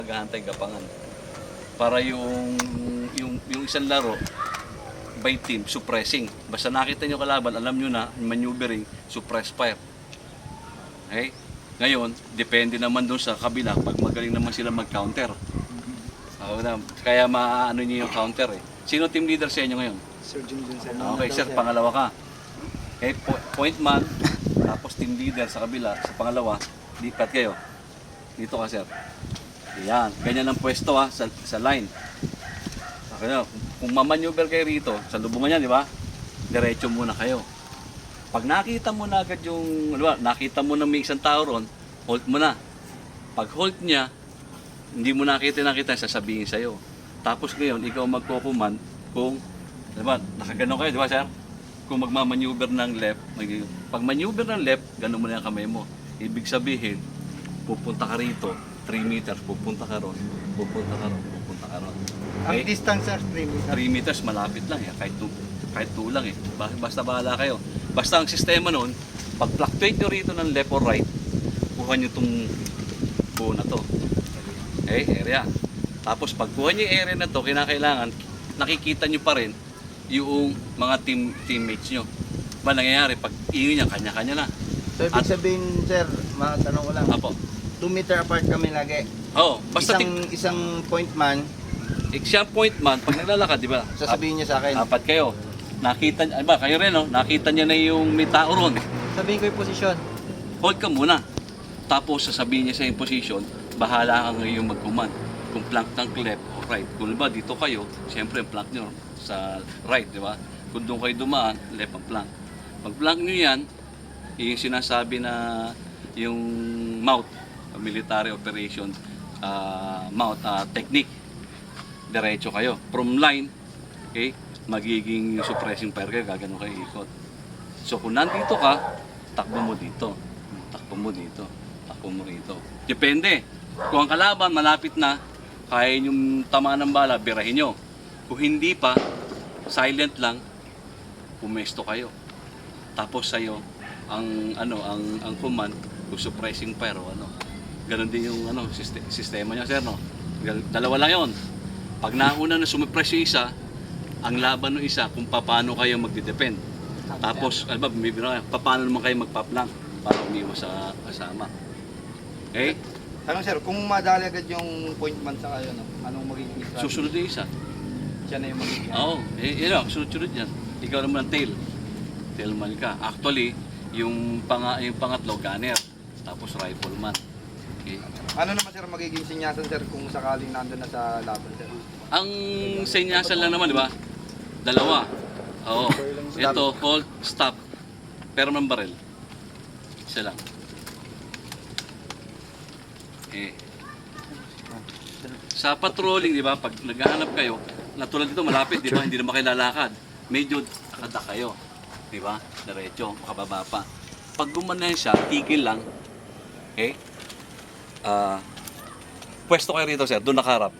Naghahantay gapangan. Para yung isang laro by team, suppressing. Basta nakita nyo kalaban, alam nyo na, maneuvering, suppress fire. Okay? Ngayon, depende naman doon sa kabila pag magaling naman sila mag-counter. Kaya maano nyo yung counter eh. Sino team leader sa inyo ngayon? Sir Junjun sir. Okay, sir, pangalawa ka. Okay, point man, tapos team leader sa kabila, sa pangalawa, lipat kayo. Dito ka, sir. Yan, ganyan ang pwesto ha, sa line. Okay, na, kung mamaneuver kayo rito, sa lubungan yan, di ba? Diretso muna kayo. Pag nakita mo na agad yung, nakita mo na may isang tao ron, hold mo na. Pag hold niya, hindi mo nakita, sasabihin sa'yo. Tapos ngayon, ikaw magkukuman kung, di ba, nakaganon kayo, di ba, sir? Kung magmamaneuver ng left, pag maneuver ng left, ganon mo na yung kamay mo. Ibig sabihin, pupunta ka rito, 3 meters, pupunta ka ron, pupunta ka ron, pupunta ka ron. Ang distance sir, 3 meters. 3 meters, malapit lang eh, kahit 2 lang eh. Basta bahala kayo. Basta ang sistema nun, pag fluctuate nyo rito ng left or right, kuha nyo itong buo na to. Okay, area. Tapos pag kuha nyo yung area na to, kinakailangan, nakikita nyo pa rin yung mga teammates nyo. Ba nangyayari, pag ingin niya, kanya-kanya na. So ibig sabihin sir, matanong ko lang. Apo. 2 meter apart kami lagi. Oh, basta Isang point man, siyang point man, pag naglalakad, di ba? sasabihin niya sa akin. Apat kayo. Nakita niya, ba, kayo rin, no? Nakita niya na yung may tao ron. Sabihin ko yung posisyon. Hold ka muna. Tapos sasabihin niya sa yung position, bahala ka ngayon mag-command. Kung plank ng left o right. Kung ba dito kayo, siyempre plank nyo sa right, di ba? Kung doon kayo dumaan, left ang plank. Pag plank nyo yan, yung sinasabi na yung mouth, military operation, mouth technique. Diretso kayo. From line, okay, magiging suppressing fire kayo, gagano kayo ikot. So kung nandito ka, takbo mo dito. Takbo mo dito. Takbo mo rito. Depende. Kung ang kalaban malapit na, kaya yung tamaan ng bala, birahin nyo. Kung hindi pa, silent lang, pumesto kayo. Tapos sa'yo, ang command, kung suppressing fire o ano. Ganon din yung sistema niya, sir, no? Dalawa lang yon. Pag nauna na sumipress yung isa, ang laban ng isa kung paano kayo magdidepend. Tapos, paano naman kayo magpa-plank para umiwas sa kasama. Okay? Tanong sir, kung madali agad yung point man sa kayo, no? Anong magiging strategy? Susunod yung isa. Siya na yung magiging. Oo, sunod-sunod yan. Ikaw naman ang tail. Tailman ka. Actually, yung pangatlo, gunner. Tapos rifleman. Okay. Ano naman sir magiging sinyasan sir kung sakaling nandun na sa laban sir? Ang senyasan lang naman, di ba? Dalawa. Oo. Ito, hold, stop. Pero ng barrel. Isa lang. Eh. Sa patrolling, di ba? Pag naghahanap kayo, natulad dito, malapit, di ba? Hindi naman kayo lalakad. Medyo akada kayo. Di ba? Diretso, makababa pa. Pag gumanan siya, tigil lang. Okay? Pwesto kayo rito, sir. Doon nakaharap.